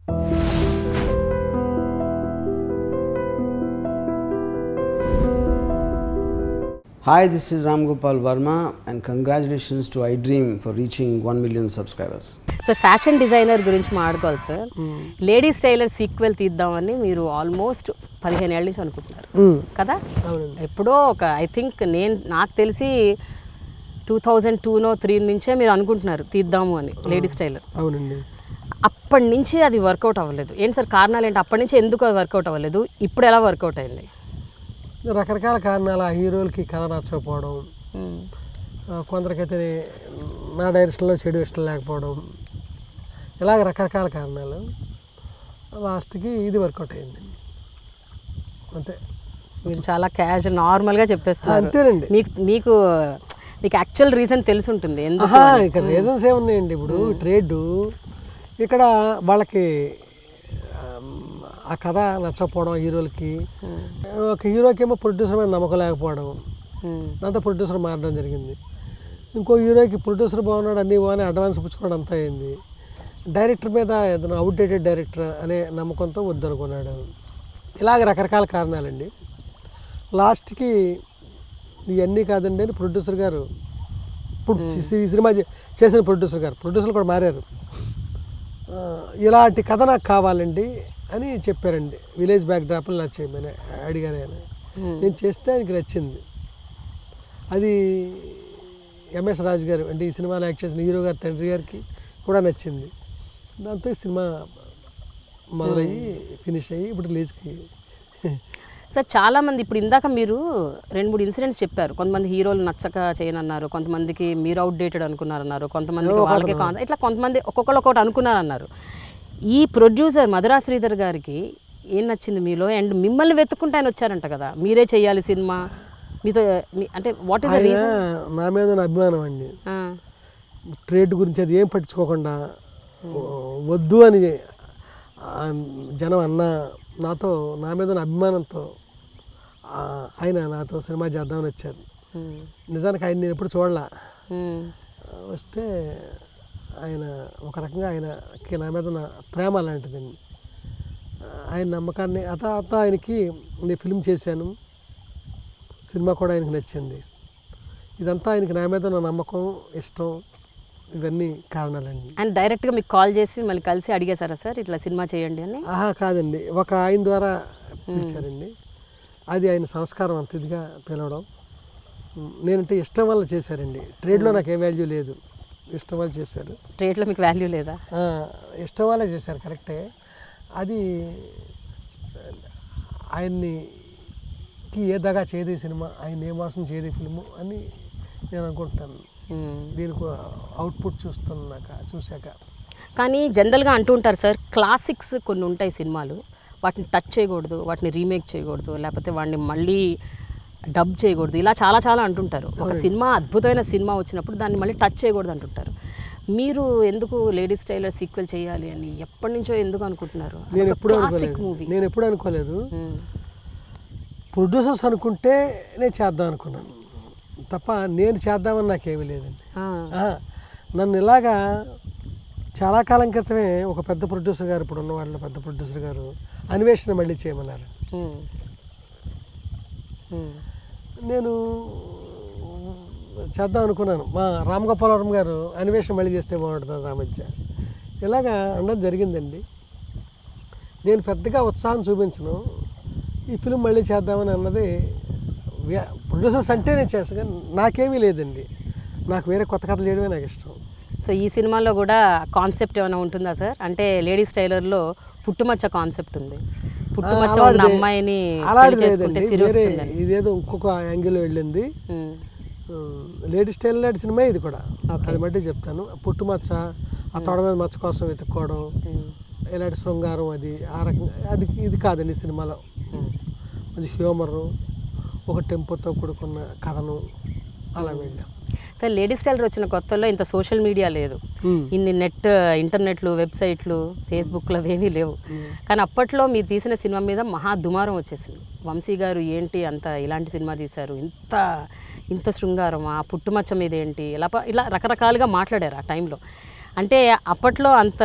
Hi, this is Ram Gopal Verma and congratulations to iDream for reaching 1 million subscribers. So fashion designer గురించి మాట్లాడుకోవాలి sir. Ladies tailor sequel తీద్దామని మీరు almost 15 ఏళ్ళ నుంచి అనుకుంటున్నారు కదా? ఎప్పుడో ఒక ఐ థింక్ నాకు తెలిసి 2002నో 3 నుంచే మీరు అనుకుంటున్నారు తీద్దాము అని లేడీస్ టైలర్. అవునండి. అప్పటి నుంచి అది వర్కౌట్ అవ్వలేదు. ఏంటి సార్ కారణాలు ఏంటి? అప్పటి నుంచి ఎందుకు అది వర్కౌట్ అవ్వలేదు? ఇప్పుడు ఎలా వర్కౌట్ అయింది? రకరకాల కారణాలు. ఆ హీరోలకి కథ నచ్చకపోవడం, కొందరికైతే నా డైరెక్షన్లో చెడు ఇష్టం లేకపోవడం, ఇలాగ రకరకాల కారణాలు. లాస్ట్కి ఇది వర్కౌట్ అయింది అంతే. మీరు చాలా క్యాజువల్ నార్మల్గా చెప్పేస్తున్నారు. అంతేనండి. మీకు యాక్చువల్ రీజన్ తెలిసి ఉంటుంది ఎందుకు? ఇక్కడ రీజన్స్ ఏమున్నాయండి. ఇప్పుడు ట్రేడ్ ఇక్కడ వాళ్ళకి ఆ కథ నచ్చకపోవడం, హీరోలకి ఒక హీరోకి ఏమో ప్రొడ్యూసర్ మీద నమ్మకం లేకపోవడం, దాంతో ప్రొడ్యూసర్ మారడం జరిగింది. ఇంకో హీరోకి ప్రొడ్యూసర్ బాగున్నాడు, అన్నీ బాగానే అడ్వాన్స్ పుచ్చుకోవడం అంతా అయింది. డైరెక్టర్ మీద ఏదైనా అవుట్డేటెడ్ డైరెక్టర్ అనే నమ్మకంతో వద్దనుకున్నాడు. ఇలాగ రకరకాల కారణాలండి. లాస్ట్కి ఇవన్నీ కాదండి అని ప్రొడ్యూసర్ గారు, ఈ సినిమా చేసిన ప్రొడ్యూసర్లు కూడా మారారు. ఇలాంటి కథ నాకు కావాలండి అని చెప్పారండి. విలేజ్ బ్యాక్ డ్రాప్లు నాకు చేయమని అడిగాను ఆయన. నేను చేస్తే ఆయనకి నచ్చింది. అది ఎంఎస్ రాజు గారు అంటే ఈ సినిమాలో యాక్ట్ చేసిన హీరో గారి తండ్రి గారికి కూడా నచ్చింది. దాంతో ఈ సినిమా మొదలయ్యి ఫినిష్ అయ్యి ఇప్పుడు రిలీజ్కి. సార్ చాలామంది ఇప్పుడు ఇందాక మీరు 2-3 ఇన్సిడెంట్స్ చెప్పారు. కొంతమంది హీరోలు నచ్చక చేయనన్నారు, కొంతమందికి మీరు అవుట్డేటెడ్ అనుకున్నారన్నారు, కొంతమందికి వాళ్ళకే ఇట్లా కొంతమంది ఒక్కొక్కరు ఒక్కొక్కటి అనుకున్నారన్నారు. ఈ ప్రొడ్యూసర్ మధురా శ్రీధర్ గారికి ఏం నచ్చింది మీలో? అండ్ మిమ్మల్ని వెతుక్కుంటే ఆయన వచ్చారంట కదా, మీరే చేయాలి సినిమా మీతో అంటే వాట్ ఈస్ ద రీజన్? నా మీద అభిమానం అండి. ట్రేడ్ గురించి అది ఏం పట్టించుకోకుండా వద్దు అని జనం అన్నా నాతో నా మీద అభిమానంతో ఆయన నాతో సినిమా చేద్దామని వచ్చారు. నిజానికి ఆయన నేను ఎప్పుడు చూడలా. వస్తే ఆయన ఒక రకంగా ఆయనకి నా మీద ఉన్న ప్రేమ అలాంటిదండి. ఆయన నమ్మకాన్ని ఆయనకి నేను ఫిల్మ్ చేశాను, సినిమా కూడా ఆయనకి నచ్చింది. ఇదంతా ఆయనకి నా మీద ఉన్న నమ్మకం, ఇష్టం, ఇవన్నీ కారణాలండి. అండ్ డైరెక్ట్గా మీకు కాల్ చేసి మళ్ళీ కలిసి అడిగేశారా సార్ ఇట్లా సినిమా చేయండి అని? కాదండి, ఒక ఆయన ద్వారా పిలిచారండి. అది ఆయన సంస్కారం అంత ఇదిగా పిలవడం. నేనంటే ఇష్టం వల్ల చేశారండి. ట్రేడ్లో నాకు ఏ వాల్యూ లేదు, ఇష్టం వల్ల చేశారు. ట్రేడ్లో మీకు వాల్యూ లేదా? ఇష్టం వల్లే చేశారు, కరెక్టే. అది ఆయన్నికి ఏ దగా చేయదు సినిమా, ఆయన ఏ మోసం చేయదు ఫిల్ము అని నేను అనుకుంటాను. దీనికి అవుట్పుట్ చూశాక. కానీ జనరల్గా అంటూ ఉంటారు సార్, క్లాసిక్స్ కొన్ని ఉంటాయి సినిమాలు, వాటిని టచ్ చేయకూడదు, వాటిని రీమేక్ చేయకూడదు, లేకపోతే వాటిని మళ్ళీ డబ్ చేయకూడదు, ఇలా చాలా అంటుంటారు. ఒక సినిమా అద్భుతమైన సినిమా వచ్చినప్పుడు దాన్ని మళ్ళీ టచ్ చేయకూడదు అంటుంటారు. మీరు ఎందుకు లేడీస్ టైలర్ సీక్వెల్ చేయాలి అని ఎప్పటి నుంచో ఎందుకు అనుకుంటున్నారు? నేను ఎప్పుడు అనుకోలేదు. ప్రొడ్యూసర్స్ అనుకుంటే నేను చేద్దాం అనుకున్నాను తప్ప నేను చేద్దామని నాకేమీ లేదండి. నన్ను ఇలాగా చాలా కాలం క్రితమే ఒక పెద్ద ప్రొడ్యూసర్ గారు, ఇప్పుడు ఉన్న వాళ్ళ పెద్ద ప్రొడ్యూసర్ గారు అన్వేషణ మళ్ళీ చేయమన్నారు. నేను చేద్దాం అనుకున్నాను. మా రామ్ గోపాల్ వర్మ గారు అన్వేషణ మళ్ళీ చేస్తే బాగుంటుంది రామధ్య ఇలాగా అనడం జరిగిందండి. నేను పెద్దగా ఉత్సాహం చూపించను. ఈ ఫిల్మ్ మళ్ళీ చేద్దామని అన్నది ప్రొడ్యూసర్స్ అంటే నేను చేస్తాను, నాకేమీ లేదండి. నాకు వేరే కొత్త కథలు చేయడమే నాకు ఇష్టం. సో ఈ సినిమాలో కూడా కాన్సెప్ట్ ఏమైనా ఉంటుందా సార్? అంటే లేడీస్ టైలర్లో పుట్టుమచ్చ కాన్సెప్ట్ ఉంది. పుట్టుమచ్చ ఉన్న అమ్మాయిని ఇదేదో ఇంకొక యాంగిల్లో వెళ్ళింది. లేడీస్ టైలర్ సినిమా ఇది కూడా. అది బట్టి చెప్తాను. పుట్టుమచ్చ, ఆ తొడ మీద మచ్చ కోసం వెతుక్కోవడం, ఇలాంటి శృంగారం, అది ఆ రకంగా అది ఇది కాదండి సినిమాలో. మంచి హ్యూమరు, ఒక టెంపోతో కూడుకున్న కథను అలా వెళ్ళాం. సార్ లేడీస్ టైలర్ వచ్చిన కొత్తలో ఇంత సోషల్ మీడియా లేదు, ఇన్ని ఇంటర్నెట్లు, వెబ్సైట్లు, ఫేస్బుక్లు అవేమీ లేవు. కానీ అప్పట్లో మీరు తీసిన సినిమా మీద మహా దుమారం వచ్చేసింది. వంశీ గారు ఏంటి అంత ఇలాంటి సినిమా తీశారు, ఇంత శృంగారం, ఆ పుట్టుమచ్చ మీద ఏంటి, ఇలా రకరకాలుగా మాట్లాడారు ఆ టైంలో. అంటే అప్పట్లో అంత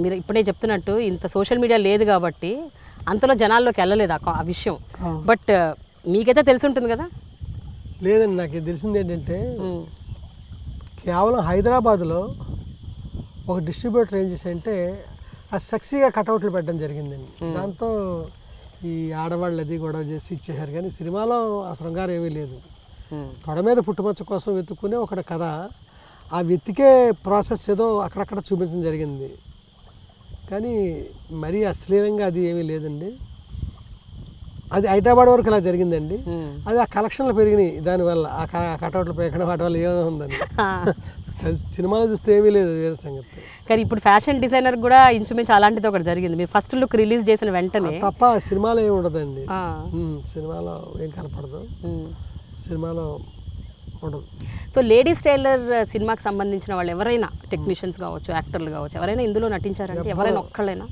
మీరు ఇప్పుడే చెప్తున్నట్టు ఇంత సోషల్ మీడియా లేదు కాబట్టి అంతలో జనాల్లోకి వెళ్ళలేదు ఆ విషయం. బట్ మీకైతే తెలిసి ఉంటుంది కదా? లేదండి, నాకు తెలిసింది ఏంటంటే కేవలం హైదరాబాద్లో ఒక డిస్ట్రిబ్యూటర్ ఏం చేశారంటే ఆ సెక్సీగా కటౌట్లు పెట్టడం జరిగిందండి. దాంతో ఈ ఆడవాళ్ళు అది గొడవ చేసి ఇచ్చేసారు. కానీ సినిమాలో ఆ శృంగారం ఏమీ లేదు. తొడ మీద పుట్టుమచ్చ కోసం వెతుక్కునే ఒక కథ, ఆ వెతికే ప్రాసెస్ ఏదో అక్కడక్కడ చూపించడం జరిగింది. కానీ మరీ అశ్లీలంగా అది ఏమీ లేదండి. అది హైదరాబాద్ వరకు ఇలా జరిగిందండి. అది ఆ కలెక్షన్లు పెరిగినాయి దానివల్ల, ఆ కటౌట్లు పెరగడం వాటి వల్ల ఏమో ఉందని. సినిమాలో చూస్తే ఏమీ లేదు వేరే సంగతి. కానీ ఇప్పుడు ఫ్యాషన్ డిజైనర్ కూడా ఇంచుమించు అలాంటిది ఒకటి జరిగింది. మీరు ఫస్ట్ లుక్ రిలీజ్ చేసిన వెంటనే తప్ప సినిమాలో ఏమి ఉండదండి. సినిమాలో ఏం కనపడదు, సినిమాలో ఉండదు. సో లేడీస్ టైలర్ సినిమాకి సంబంధించిన వాళ్ళు ఎవరైనా టెక్నీషియన్స్ కావచ్చు, యాక్టర్లు కావచ్చు, ఎవరైనా ఇందులో నటించారంటే ఎవరైనా ఒక్కళ్ళైనా?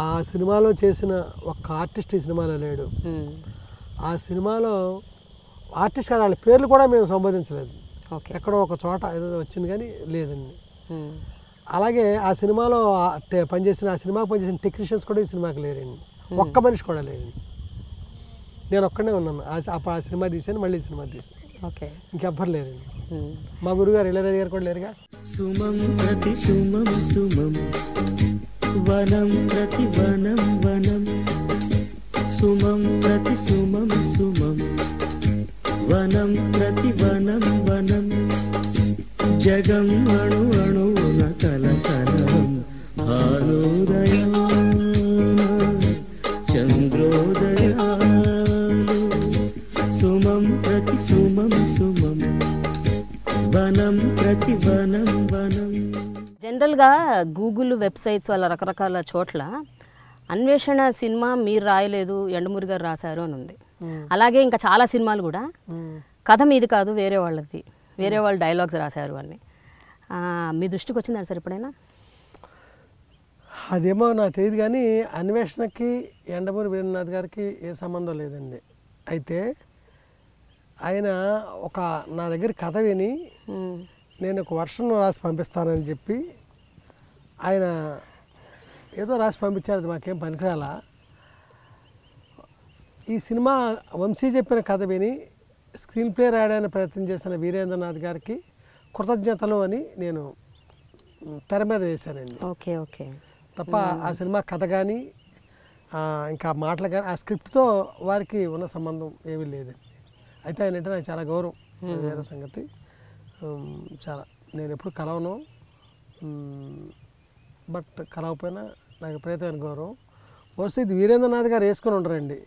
ఆ సినిమాలో చేసిన ఒక్క ఆర్టిస్ట్ ఈ సినిమాలో లేడు. ఆ సినిమాలో ఆర్టిస్ట్ గారు వాళ్ళ పేర్లు కూడా మేము సంబోధించలేదు. ఎక్కడో ఒక చోట ఏదో వచ్చింది కానీ లేదండి. అలాగే ఆ సినిమాలో పనిచేసిన, ఆ సినిమాకి పనిచేసిన టెక్నీషియన్స్ కూడా ఈ సినిమాకి లేరండి. ఒక్క మనిషి కూడా లేరండి. నేను ఒక్కడే ఉన్నాను. ఆ సినిమా తీసాను, మళ్ళీ సినిమా తీసాను. ఇంకెవ్వరు లేరండి. మా గురుగారు ఇళయరాజా గారు కూడా లేరుగా. సుమం ప్రతి సుమం సుమం వనం ప్రతి వనం వనం సుమం ప్రతి సుమం సుమం వనం ప్రతి వనం వనం జగం అణు అణువున కలకలం భానుదయాన చంద్రోదయాలు సుమం ప్రతి సుమం సుమం వనం ప్రతి వనం వనం. జనరల్గా గూగుల్ వెబ్సైట్స్ అలా రకరకాల చోట్ల అన్వేషణ సినిమా మీరు రాయలేదు, ఎండమూరి గారు రాశారు అని ఉంది. అలాగే ఇంకా చాలా సినిమాలు కూడా కథ మీది కాదు, వేరే వాళ్ళది, వేరే వాళ్ళు డైలాగ్స్ రాశారు అని. మీ దృష్టికి వచ్చిందా సార్ ఎప్పుడైనా? అదేమో నాకు తెలియదు కానీ అన్వేషణకి ఎండమూరి వీరనాథ్ గారికి ఏ సంబంధం లేదండి. అయితే ఆయన నా దగ్గర కథ విని నేను ఒక వర్షన్ రాసి పంపిస్తానని చెప్పి ఆయన ఏదో రాసి పంపించారు. అది మాకేం పనికిరాలా. ఈ సినిమా వంశీ చెప్పిన కథ విని స్క్రీన్ ప్లే రాయడానికి ప్రయత్నం చేసిన వీరేంద్రనాథ్ గారికి కృతజ్ఞతలు అని నేను తెర మీద వేశానండి. తప్ప ఆ సినిమా కథ కానీ ఇంకా మాటలు కానీ ఆ స్క్రిప్ట్తో వారికి ఉన్న సంబంధం ఏమీ లేదండి. అయితే ఆయన అంటే నాకు చాలా గౌరవం, వేరే సంగతి. చాలా నేను ఎప్పుడు కలవను, బట్ కలవకపోయినా నాకు ప్రయత్నం గౌరవం. వస్తే ఇది వీరేంద్రనాథ్ గారు వేసుకొని ఉండరండి.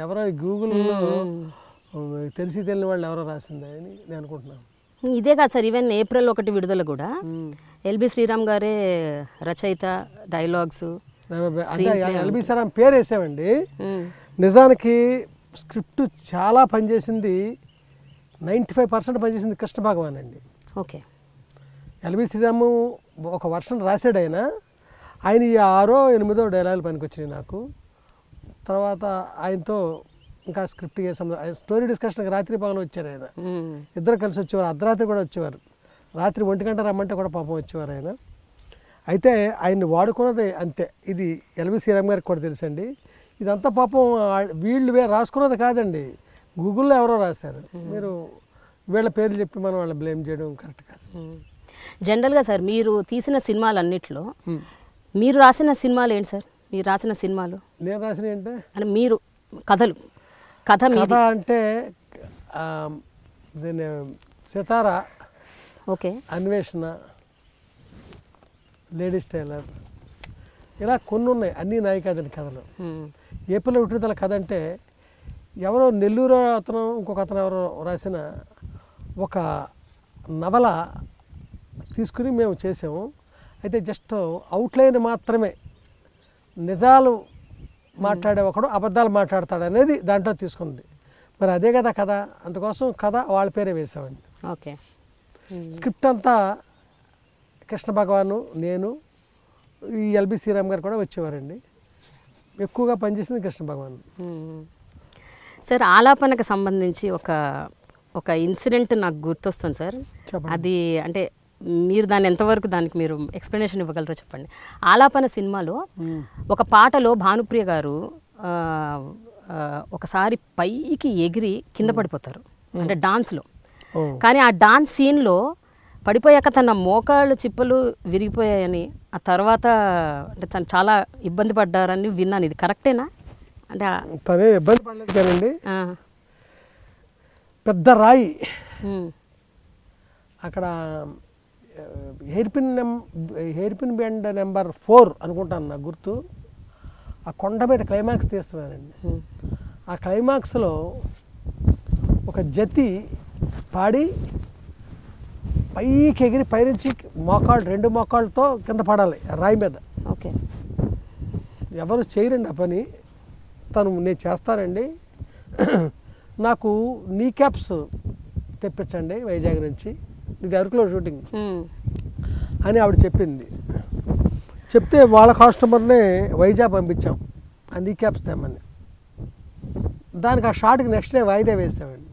ఎవరో గూగుల్లో తెలిసి తెలియని వాళ్ళు ఎవరో రాసిందా అని నేను అనుకుంటున్నాను. ఇదే కాదు సార్, ఈవెన్ ఏప్రిల్ 1 విడుదల కూడా ఎల్బి శ్రీరామ్ గారే రచయిత, డైలాగ్స్. ఎల్బి శ్రీరామ్ పేరు వేసామండి. నిజానికి స్క్రిప్ట్ చాలా పనిచేసింది, 95% పనిచేసింది కృష్ణ భగవాన్ అండి. ఎల్బి శ్రీరాము ఒక వర్షన్ రాశాడు. ఆయన ఈ 6వ 8వ డైలాగులు పనికొచ్చినాయి నాకు. తర్వాత ఆయనతో ఇంకా స్క్రిప్ట్ చేసాం. స్టోరీ డిస్కషన్కి రాత్రి పగలు వచ్చారు ఆయన. ఇద్దరు కలిసి వచ్చేవారు, అర్ధరాత్రి కూడా వచ్చేవారు. రాత్రి 1 గంట రమ్మంటే కూడా పాపం వచ్చేవారు ఆయన. అయితే ఆయన్ని వాడుకున్నది అంతే. ఇది ఎల్బి శ్రీరామ్ గారికి కూడా తెలుసండి. ఇదంతా పాపం వీళ్ళు రాసుకున్నది కాదండి, గూగుల్లో ఎవరో రాశారు. మీరు వీళ్ళ పేర్లు చెప్పి మనం వాళ్ళ బ్లేమ్ చేయడం కరెక్ట్ కాదు. జనరల్గా సార్ మీరు తీసిన సినిమాలన్నిట్లో మీరు రాసిన సినిమాలు ఏంటి సార్? మీరు రాసిన సినిమాలు? నేను రాసిన అంటే మీరు కథ అంటే దీన్ని సితారా, అన్వేషణ, లేడీస్ టైలర్, ఇలా కొన్ని ఉన్నాయి. అన్నీ నాయికాదని కథలు. ఏప్రిల్ 1 కథ అంటే ఎవరో నెల్లూరు అతను ఇంకొక అతను ఎవరో రాసిన ఒక నవల తీసుకుని మేము చేసాము. అయితే జస్ట్ అవుట్లైన్ మాత్రమే, నిజాలు మాట్లాడే ఒకడు అబద్ధాలు మాట్లాడతాడు అనేది దాంట్లో తీసుకుంది. మరి అదే కదా కథ, అందుకోసం కథ వాళ్ళ పేరే వేసామండి. స్క్రిప్ట్ అంతా కృష్ణ భగవాను, నేను, ఈ ఎల్బి శ్రీరామ్ గారు కూడా వచ్చేవారండి. ఎక్కువగా పనిచేసింది కృష్ణ భగవాన్. సార్ ఆలాపనకు సంబంధించి ఒక ఇన్సిడెంట్ నాకు గుర్తొస్తుంది సార్. అది అంటే మీరు దాన్ని ఎంతవరకు దానికి మీరు ఎక్స్ప్లెనేషన్ ఇవ్వగలరో చెప్పండి. ఆలాపన సినిమాలో ఒక పాటలో భానుప్రియ గారు ఒకసారి పైకి ఎగిరి కింద పడిపోతారు, అంటే డాన్స్లో. కానీ ఆ డాన్స్ సీన్లో పడిపోయాక తన మోకాళ్ళు చిప్పలు విరిగిపోయాయని, ఆ తర్వాత అంటే తను చాలా ఇబ్బంది పడ్డారని విన్నాను. ఇది కరెక్టేనా? అంటే తనే ఇబ్బంది పడలేదు కానండి, పెద్ద రాయి అక్కడ హెయిర్ పిన్ బెండ్ నెంబర్ 4 అనుకుంటాను నాకు గుర్తు. ఆ కొండ మీద క్లైమాక్స్ తీస్తున్నానండి. ఆ క్లైమాక్స్లో ఒక జతి పాడి పైకి ఎగిరి పైనుంచి రెండు మోకాళ్ళతో కింద పడాలి రాయి మీద. ఓకే, ఎవరు చేయరండి ఆ పని, నేను చేస్తానండి. నాకు నీ క్యాప్స్ తెప్పించండి వైజాగ్ నుంచి, ఇది అరకులో షూటింగ్ అని ఆవిడ చెప్పింది. చెప్తే వాళ్ళ కస్టమర్నే వైజాగ్ పంపించాం ఆ నీ క్యాప్స్ తెమ్మని. దానికి ఆ షాట్కి నెక్స్ట్ డే వాయిదా వేసామండి.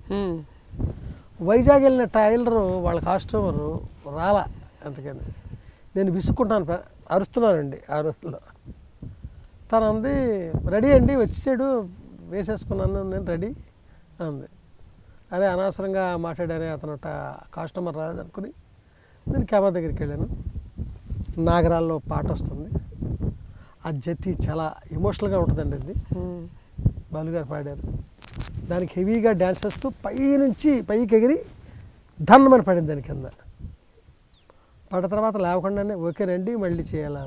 వైజాగ్ వెళ్ళిన టైలరు వాళ్ళ కస్టమరు రాలా, అందుకని నేను విసుక్కుంటాను, అరుస్తున్నానండి ఆ రోజుల్లో. తను అంది రెడీ అండి, వచ్చేసాడు, వేసేసుకున్నాను నేను రెడీ అంది. అరే అనవసరంగా మాట్లాడారే, అతను కస్టమర్ రాలేదనుకుని నేను కెమెరా దగ్గరికి వెళ్ళాను. నాగరాల్లో పాట వస్తుంది, ఆ జతి చాలా ఎమోషనల్గా ఉంటుందండి. అది బాలుగారు పాడారు. దానికి హెవీగా డ్యాన్స్ చేస్తూ పైనుంచి పైకి ఎగిరి ధన్మని పడింది దాని కింద. పడ్డ తర్వాత లేవకుండానే ఓకేనండి మళ్ళీ చేయాలా,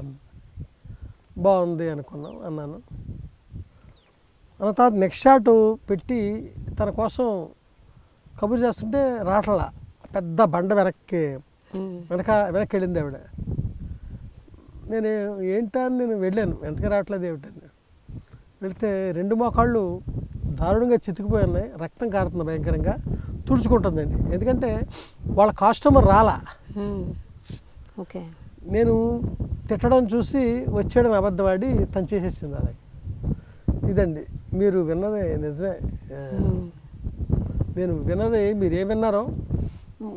బాగుంది అన్నాను. అన్న తర్వాత నెక్స్ట్ షాట్ పెట్టి తన కోసం కబురు చేస్తుంటే రాట్లా, పెద్ద బండ వెనక్కి వెళ్ళింది ఆవిడ. నేను ఏంటా అని నేను వెళ్ళాను, ఎంతగా రావట్లేదు ఏమిటని. వెళితే రెండు మోకాళ్ళు దారుణంగా చితికిపోయి ఉన్నాయి, రక్తం కారుతుంది భయంకరంగా, తుడుచుకుంటుందండి. ఎందుకంటే వాళ్ళ కస్టమర్ రాలా. ఓకే, నేను తిట్టడం చూసి వచ్చాడని అబద్ధవాడి తను చేసేసింది అలాగే. ఇదండి మీరు విన్నదే నిజమే, నేను విన్నదే మీరు ఏం విన్నారో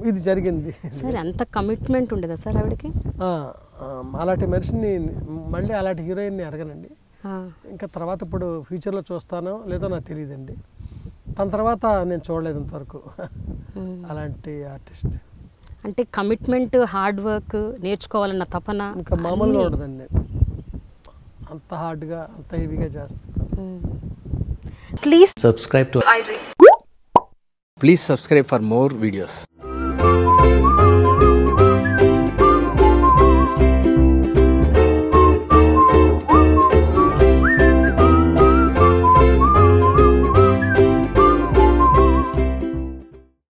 ఇది జరిగింది. సరే, అంత కమిట్మెంట్ ఉండేదా సార్ ఆవిడకి? అలాంటి మనిషిని మళ్ళీ అలాంటి హీరోయిన్ని అడగనండి. ఇంకా తర్వాత ఇప్పుడు ఫ్యూచర్లో చూస్తానో లేదో నాకు తెలియదండి. తన తర్వాత నేను చూడలేదు ఇంతవరకు అలాంటి ఆర్టిస్ట్. అంటే కమిట్మెంట్, హార్డ్ వర్క్, నేర్చుకోవాలన్న తపన ఇంకా మామూలుగా ఉండదండి, అంత హార్డ్గా అంత హెవీగా చేస్తాను. Please subscribe to Please subscribe for more videos.